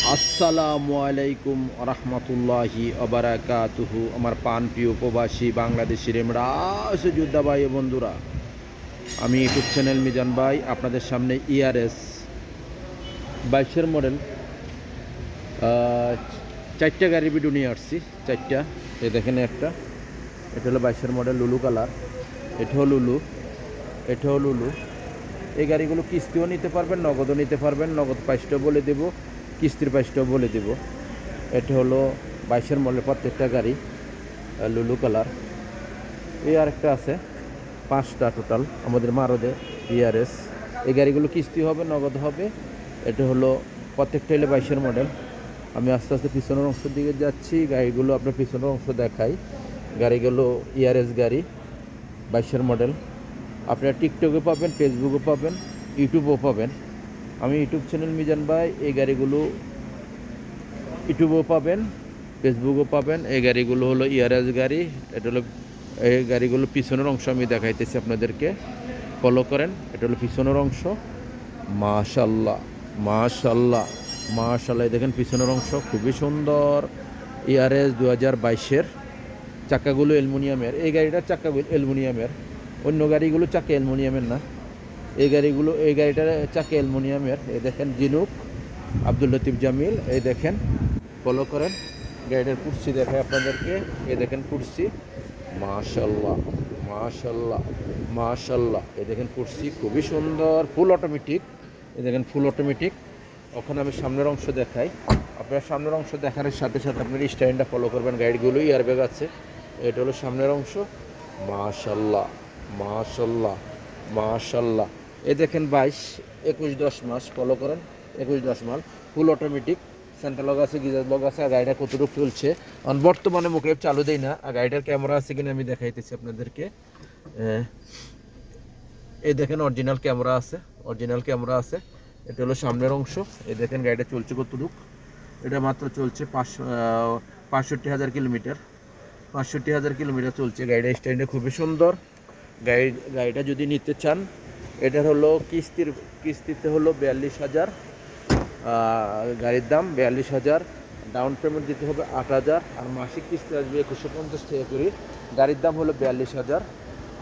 আসসালামু আলাইকুম রহমতুল্লাহি আবরাকাতুহু। আমার প্রিয় প্রবাসী বাংলাদেশি রেমরা যোদ্ধা ভাই ও বন্ধুরা, আমি ইউটিউব চ্যানেল মিজান ভাই আপনাদের সামনে ইআরএস 22-এর মডেল চারটা গাড়ি ভিডিও নিয়ে আসছি। চারটা, এই দেখেন একটা, এটা হলো 22-এর মডেল লুলু কালার, এটাও লুলু, এটাও লুলু। এই গাড়িগুলো কিস্তিও নিতে পারবেন, নগদও নিতে পারবেন। নগদ প্রাইসটাও বলে দেব, কিস্তির প্রাইসটাও বলে দেব। এটা হলো 22-এর মডেল, প্রত্যেকটা গাড়ি লুলু কালার। এই আরেকটা আছে, 5টা টোটাল আমাদের মারদে ইআরএস। এই গাড়িগুলো কিস্তি হবে, নগদ হবে। এটা হলো প্রত্যেকটা হলো 22-এর মডেল। আমি আস্তে আস্তে পিছনের অংশের দিকে যাচ্ছি, গাড়িগুলো আপনার পিছনের অংশ দেখাই। গাড়িগুলো ইআরএস গাড়ি, 22-এর মডেল। আপনারা টিকটকে পাবেন, ফেসবুকে পাবেন, ইউটিউবেও পাবেন। আমি ইউটিউব চ্যানেল মিজান ভাই, এই গাড়িগুলো ইউটিউবেও পাবেন, ফেসবুকেও পাবেন। এই গাড়িগুলো হলো ইআরএস গাড়ি। এটা হলো এই গাড়িগুলো পিছনের অংশ আমি দেখাইতেছি আপনাদেরকে, ফলো করেন। এটা হলো পিছনের অংশ। মাশাল্লাহ মাশাল্লাহ মাশাল্লাহ, দেখেন পিছনের অংশ খুবই সুন্দর। ইআরএস 2022-এর। চাকাগুলো অ্যালুমিনিয়ামের। এই গাড়িটার চাকাগুলো অ্যালুমিনিয়ামের, অন্য গাড়িগুলো চাকা অ্যালুমিনিয়ামের না। এই গাড়িটার চাকা অ্যালুমিনিয়ামের। এই দেখেন জিনুক, আব্দুল লতিফ জামিল। এই দেখেন, ফলো করেন। গাড়িটার কুর্সি দেখায় আপনাদেরকে। এই দেখেন কুর্সি, মাশাল্লাহ মাশাল্লাহ মাশাল্লাহ। এই দেখেন কুর্সি খুবই সুন্দর, ফুল অটোমেটিক। এই দেখেন ফুল অটোমেটিক। ওখানে আমি সামনের অংশ দেখাই। আপনার সামনের অংশ দেখার সাথে সাথে আপনার স্ট্যান্ডটা ফলো করবেন। গাড়িগুলো এয়ারব্যাগ আছে। এটা হলো সামনের অংশ। মাশাল্লাহ মাশাল্লাহ মাশাল্লাহ। এই দেখেন 22-21-10 মাস, ফলো করেন। 21-10 মাস, ফুল অটোমেটিক। সেন্ট্রাল লগ আছে, গিজার লগ আছে। আর গাড়িটা কতটুকু চলছে বর্তমানে মুখে চালু দেই না। আর গাড়িটার ক্যামেরা আছে কিনা আমি দেখাইতেছি আপনাদেরকে। এই দেখেন অরিজিনাল ক্যামেরা আছে, অরিজিনাল ক্যামেরা আছে। এটা হলো সামনের অংশ। এই দেখেন গাড়িটা চলছে কতটুকু। এটা মাত্র চলছে 65,000 কিলোমিটার। 65,000 কিলোমিটার চলছে। গাড়িটা স্ট্যান্ডে খুবই সুন্দর। গাড়িটা যদি নিতে চান, এটার হলো কিস্তিতে হলো 42,000। গাড়ির দাম 42,000। ডাউন পেমেন্ট দিতে হবে 8,000, আর মাসিক কিস্তি আসবে 2150 টাকা করে। গাড়ির দাম হলো 42,000।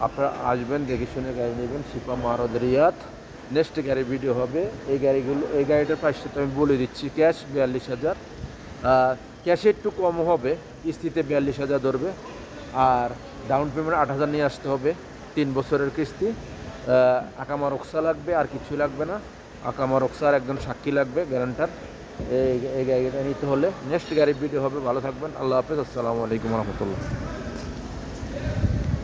আপনারা আসবেন, দেখে শুনে গাড়ি নেবেন। শিপা মারদ রিয়াদ। নেক্সট গাড়ির ভিডিও হবে। এই গাড়িটার প্রাইসটা তো আমি বলে দিচ্ছি। ক্যাশ 42,000, ক্যাশে একটু কম হবে, কিস্তিতে 42,000 ধরবে। আর ডাউন পেমেন্ট 8,000 নিয়ে আসতে হবে। 3 বছরের কিস্তি। আকামা রক্সা লাগবে, আর কিছু লাগবে না। আকামা রক্সার একজন সাক্ষী লাগবে, গ্যারান্টার। এই গাড়িটা নিতে হলে নেক্সট গাড়ির ভিডিও হবে। ভালো থাকবেন, আল্লাহ হাফেজ, আসসালামু আলাইকুম রহমতুল্লাহ।